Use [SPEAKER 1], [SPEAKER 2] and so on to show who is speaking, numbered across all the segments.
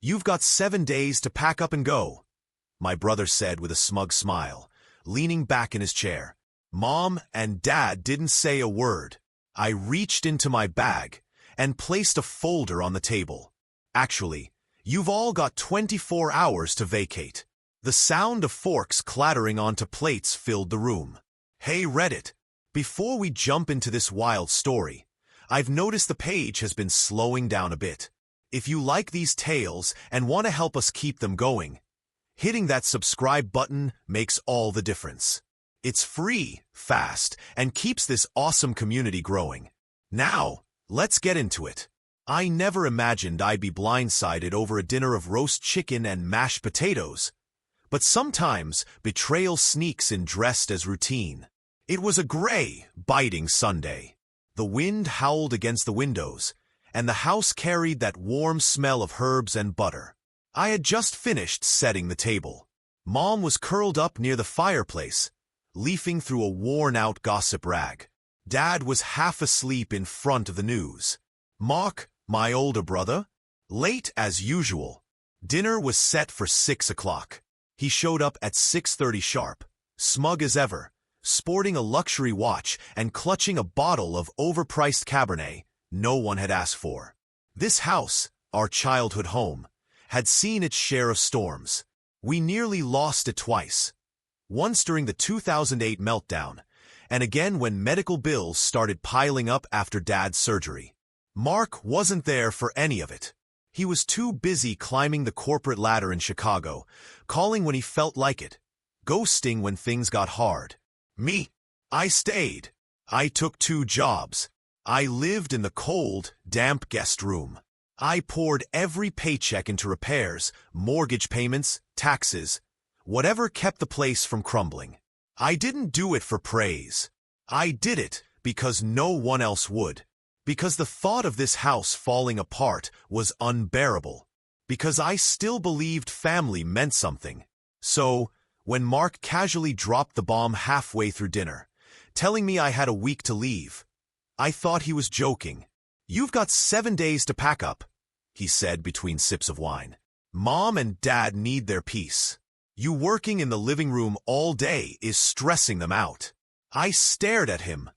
[SPEAKER 1] "You've got 7 days to pack up and go," my brother said with a smug smile, leaning back in his chair. Mom and Dad didn't say a word. I reached into my bag and placed a folder on the table. "Actually, you've all got 24 hours to vacate." The sound of forks clattering onto plates filled the room. "Hey Reddit, before we jump into this wild story, I've noticed the page has been slowing down a bit. If you like these tales and want to help us keep them going, hitting that subscribe button makes all the difference. It's free, fast, and keeps this awesome community growing. Now, let's get into it. I never imagined I'd be blindsided over a dinner of roast chicken and mashed potatoes, but sometimes betrayal sneaks in dressed as routine. It was a gray, biting Sunday. The wind howled against the windows, and the house carried that warm smell of herbs and butter. I had just finished setting the table. Mom was curled up near the fireplace, leafing through a worn-out gossip rag. Dad was half asleep in front of the news. Mark, my older brother, late as usual. Dinner was set for 6 o'clock. He showed up at 6:30 sharp, smug as ever, sporting a luxury watch and clutching a bottle of overpriced Cabernet no one had asked for. This house, our childhood home, had seen its share of storms. We nearly lost it twice. Once during the 2008 meltdown, and again when medical bills started piling up after Dad's surgery. Mark wasn't there for any of it. He was too busy climbing the corporate ladder in Chicago, calling when he felt like it, ghosting when things got hard. Me, I stayed. I took 2 jobs. I lived in the cold, damp guest room. I poured every paycheck into repairs, mortgage payments, taxes, whatever kept the place from crumbling. I didn't do it for praise. I did it because no one else would. Because the thought of this house falling apart was unbearable. Because I still believed family meant something. So, when Mark casually dropped the bomb halfway through dinner, telling me I had a week to leave, I thought he was joking. "You've got 7 days to pack up," he said between sips of wine. "Mom and Dad need their peace. You working in the living room all day is stressing them out." I stared at him,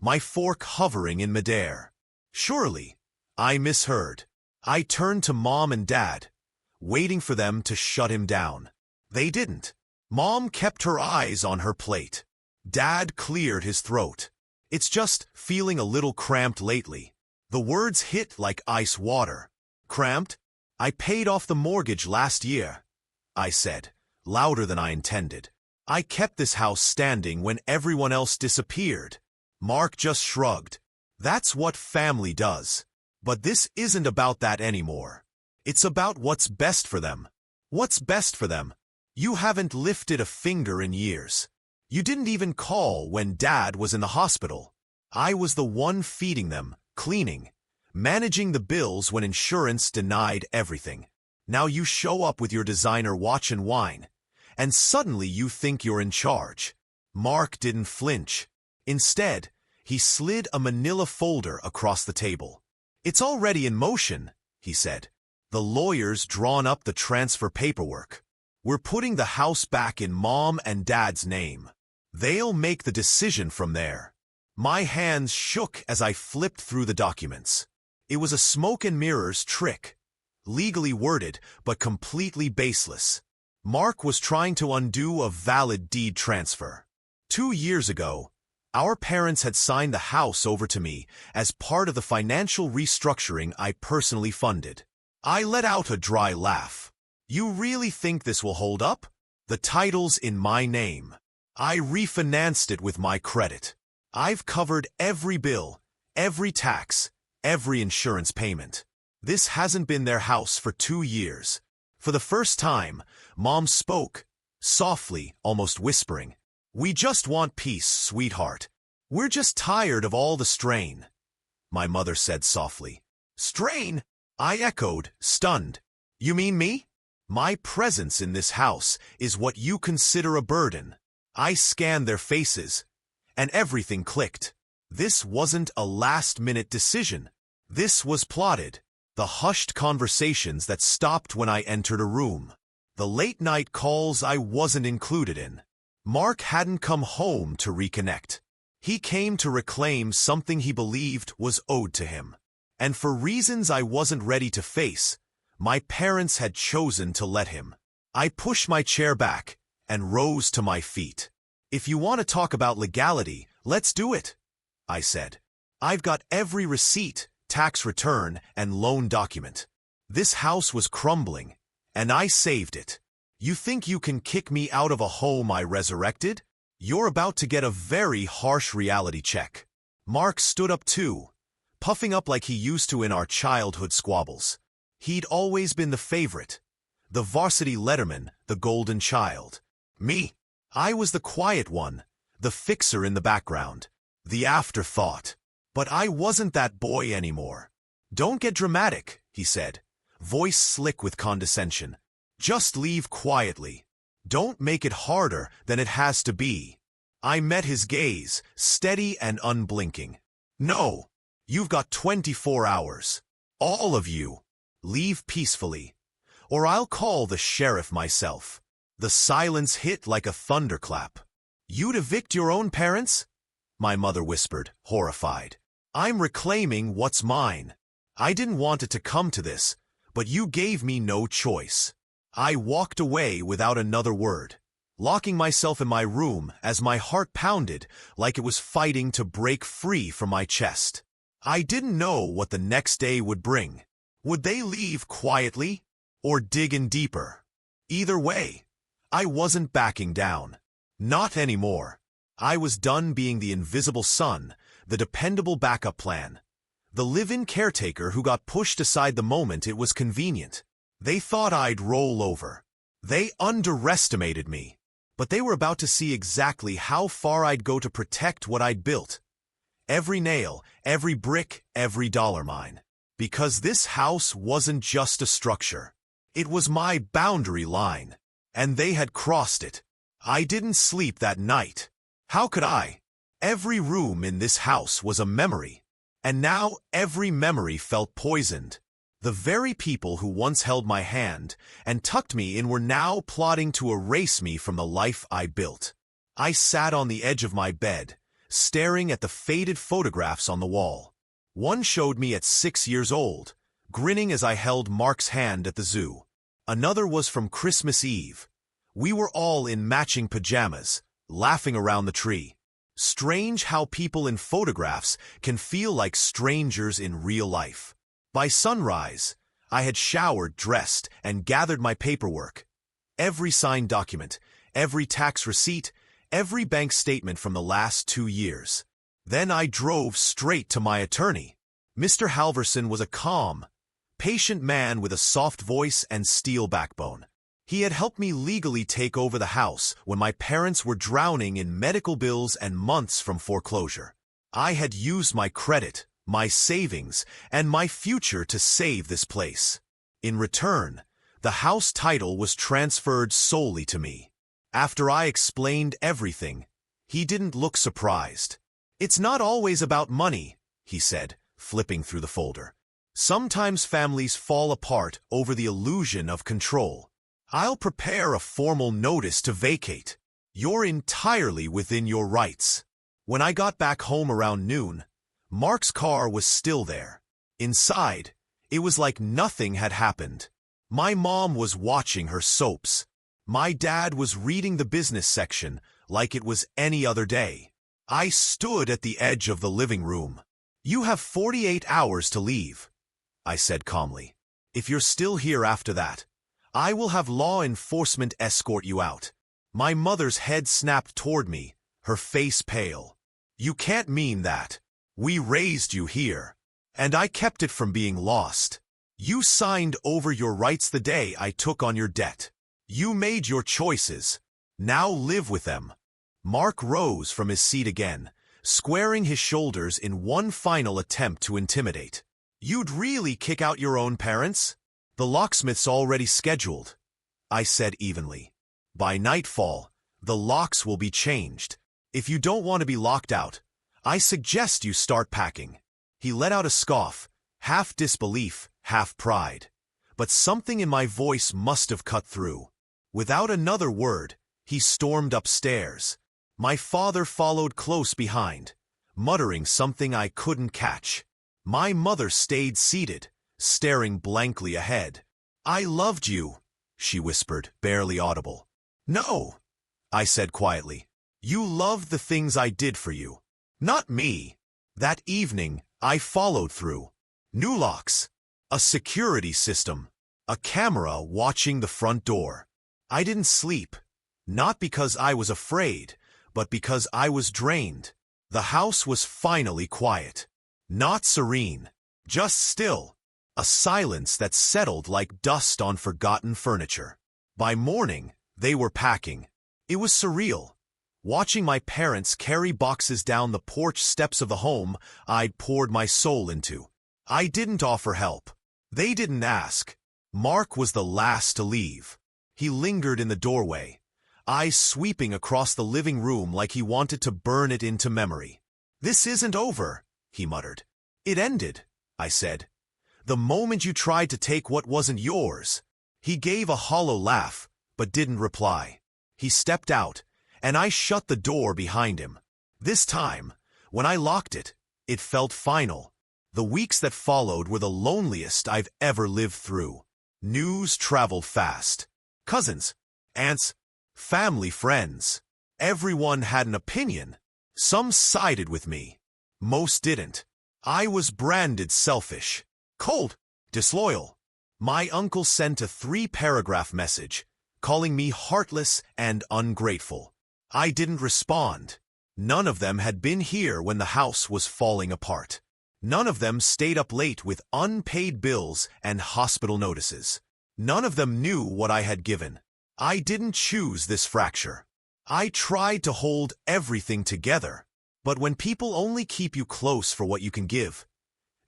[SPEAKER 1] my fork hovering in midair. Surely, I misheard. I turned to Mom and Dad, waiting for them to shut him down. They didn't. Mom kept her eyes on her plate. Dad cleared his throat. "It's just feeling a little cramped lately." The words hit like ice water. "Cramped? I paid off the mortgage last year," I said, louder than I intended. "I kept this house standing when everyone else disappeared." Mark just shrugged. "That's what family does. But this isn't about that anymore. It's about what's best for them." "What's best for them? You haven't lifted a finger in years. You didn't even call when Dad was in the hospital. I was the one feeding them, cleaning, managing the bills when insurance denied everything. Now you show up with your designer watch and wine, and suddenly you think you're in charge." Mark didn't flinch. Instead, he slid a manila folder across the table. "It's already in motion," he said. "The lawyer's drawn up the transfer paperwork. We're putting the house back in Mom and Dad's name. They'll make the decision from there." My hands shook as I flipped through the documents. It was a smoke and mirrors trick, legally worded but completely baseless. Mark was trying to undo a valid deed transfer. 2 years ago, our parents had signed the house over to me as part of the financial restructuring I personally funded. I let out a dry laugh. "You really think this will hold up? The title's in my name. I refinanced it with my credit. I've covered every bill, every tax, every insurance payment. This hasn't been their house for 2 years." For the first time, Mom spoke, softly, almost whispering. "We just want peace, sweetheart. We're just tired of all the strain," my mother said softly. "Strain?" I echoed, stunned. "You mean me? My presence in this house is what you consider a burden." I scanned their faces, and everything clicked. This wasn't a last-minute decision. This was plotted. The hushed conversations that stopped when I entered a room. The late-night calls I wasn't included in. Mark hadn't come home to reconnect. He came to reclaim something he believed was owed to him. And for reasons I wasn't ready to face, my parents had chosen to let him. I pushed my chair back and rose to my feet. "If you want to talk about legality, let's do it," I said. "I've got every receipt, tax return, and loan document. This house was crumbling, and I saved it. You think you can kick me out of a home I resurrected? You're about to get a very harsh reality check." Mark stood up too, puffing up like he used to in our childhood squabbles. He'd always been the favorite, the varsity letterman, the golden child. Me, I was the quiet one, the fixer in the background, the afterthought. But I wasn't that boy anymore. "Don't get dramatic," he said, voice slick with condescension. "Just leave quietly. Don't make it harder than it has to be." I met his gaze, steady and unblinking. "No, you've got 24 hours. All of you. Leave peacefully, or I'll call the sheriff myself." The silence hit like a thunderclap. "You'd evict your own parents?" my mother whispered, horrified. "I'm reclaiming what's mine. I didn't want it to come to this, but you gave me no choice." I walked away without another word, locking myself in my room as my heart pounded like it was fighting to break free from my chest. I didn't know what the next day would bring. Would they leave quietly or dig in deeper? Either way, I wasn't backing down. Not anymore. I was done being the invisible son, the dependable backup plan, the live-in caretaker who got pushed aside the moment it was convenient. They thought I'd roll over. They underestimated me. But they were about to see exactly how far I'd go to protect what I'd built. Every nail, every brick, every dollar mine. Because this house wasn't just a structure. It was my boundary line. And they had crossed it. I didn't sleep that night. How could I? Every room in this house was a memory. And now every memory felt poisoned. The very people who once held my hand and tucked me in were now plotting to erase me from the life I built. I sat on the edge of my bed, staring at the faded photographs on the wall. One showed me at 6 years old, grinning as I held Mark's hand at the zoo. Another was from Christmas Eve. We were all in matching pajamas, laughing around the tree. Strange how people in photographs can feel like strangers in real life. By sunrise, I had showered, dressed, and gathered my paperwork. Every signed document, every tax receipt, every bank statement from the last 2 years. Then I drove straight to my attorney. Mr. Halverson was a calm, patient man with a soft voice and steel backbone. He had helped me legally take over the house when my parents were drowning in medical bills and months from foreclosure. I had used my credit, my savings, and my future to save this place. In return, the house title was transferred solely to me. After I explained everything, he didn't look surprised. "It's not always about money," he said, flipping through the folder. "Sometimes families fall apart over the illusion of control. I'll prepare a formal notice to vacate. You're entirely within your rights." When I got back home around noon, Mark's car was still there. Inside, it was like nothing had happened. My mom was watching her soaps. My dad was reading the business section like it was any other day. I stood at the edge of the living room. "You have 48 hours to leave," I said calmly. "If you're still here after that, I will have law enforcement escort you out." My mother's head snapped toward me, her face pale. "You can't mean that. We raised you here, and I kept it from being lost. You signed over your rights the day I took on your debt. You made your choices. Now live with them." Mark rose from his seat again, squaring his shoulders in one final attempt to intimidate. "You'd really kick out your own parents?" "The locksmith's already scheduled," I said evenly. "By nightfall, the locks will be changed. If you don't want to be locked out, I suggest you start packing." He let out a scoff, half disbelief, half pride. But something in my voice must have cut through. Without another word, he stormed upstairs. My father followed close behind, muttering something I couldn't catch. My mother stayed seated, staring blankly ahead. "I loved you," she whispered, barely audible. "No," I said quietly. "You loved the things I did for you, not me." That evening, I followed through. New locks, a security system, a camera watching the front door. I didn't sleep, not because I was afraid, but because I was drained. The house was finally quiet. Not serene, just still. A silence that settled like dust on forgotten furniture. By morning, they were packing. It was surreal. Watching my parents carry boxes down the porch steps of the home I'd poured my soul into. I didn't offer help. They didn't ask. Mark was the last to leave. He lingered in the doorway, eyes sweeping across the living room like he wanted to burn it into memory. "This isn't over," he muttered. "It ended," I said. "The moment you tried to take what wasn't yours." He gave a hollow laugh, but didn't reply. He stepped out, and I shut the door behind him. This time, when I locked it, it felt final. The weeks that followed were the loneliest I've ever lived through. News traveled fast. Cousins, aunts, family, friends. Everyone had an opinion. Some sided with me. Most didn't. I was branded selfish, cold, disloyal. My uncle sent a 3-paragraph message, calling me heartless and ungrateful. I didn't respond. None of them had been here when the house was falling apart. None of them stayed up late with unpaid bills and hospital notices. None of them knew what I had given. I didn't choose this fracture. I tried to hold everything together. But when people only keep you close for what you can give,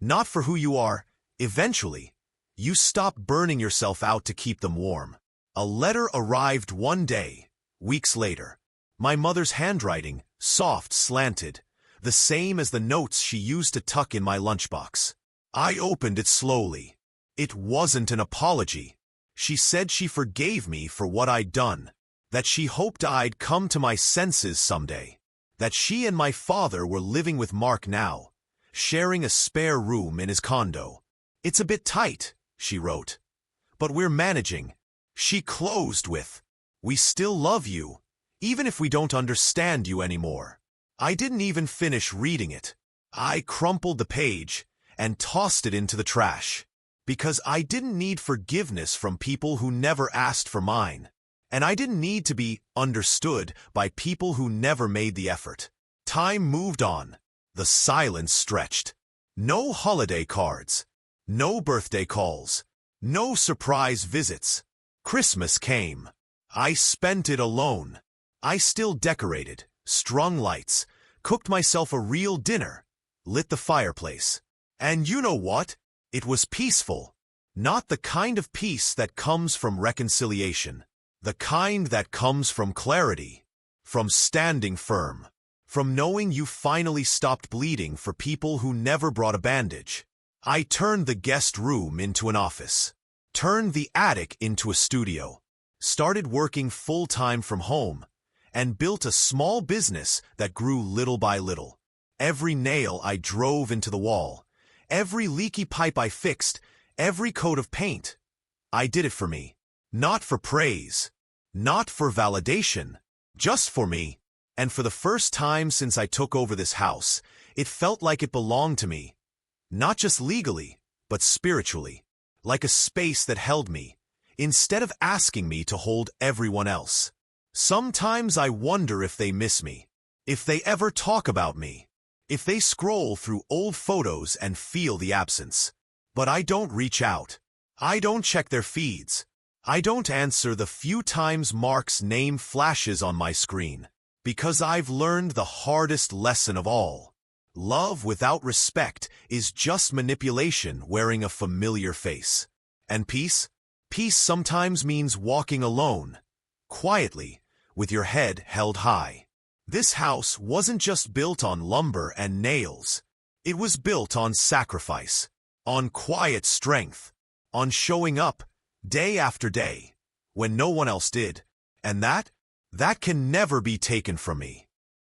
[SPEAKER 1] not for who you are, eventually, you stop burning yourself out to keep them warm. A letter arrived one day, weeks later. My mother's handwriting, soft, slanted, the same as the notes she used to tuck in my lunchbox. I opened it slowly. It wasn't an apology. She said she forgave me for what I'd done, that she hoped I'd come to my senses someday, that she and my father were living with Mark now, sharing a spare room in his condo. "It's a bit tight," she wrote, "but we're managing." She closed with, "We still love you, even if we don't understand you anymore." I didn't even finish reading it. I crumpled the page and tossed it into the trash, because I didn't need forgiveness from people who never asked for mine, and I didn't need to be understood by people who never made the effort. Time moved on. The silence stretched. No holiday cards, no birthday calls, no surprise visits. Christmas came. I spent it alone. I still decorated, strung lights, cooked myself a real dinner, lit the fireplace. And you know what? It was peaceful. Not the kind of peace that comes from reconciliation. The kind that comes from clarity, from standing firm, from knowing you finally stopped bleeding for people who never brought a bandage. I turned the guest room into an office, turned the attic into a studio, started working full-time from home, and built a small business that grew little by little. Every nail I drove into the wall, every leaky pipe I fixed, every coat of paint, I did it for me. Not for praise, not for validation, just for me. And for the first time since I took over this house, it felt like it belonged to me. Not just legally, but spiritually. Like a space that held me, instead of asking me to hold everyone else. Sometimes I wonder if they miss me, if they ever talk about me, if they scroll through old photos and feel the absence. But I don't reach out. I don't check their feeds. I don't answer the few times Mark's name flashes on my screen, because I've learned the hardest lesson of all. Love without respect is just manipulation wearing a familiar face. And peace? Peace sometimes means walking alone, quietly, with your head held high. This house wasn't just built on lumber and nails. It was built on sacrifice, on quiet strength, on showing up day after day when no one else did. And that can never be taken from me.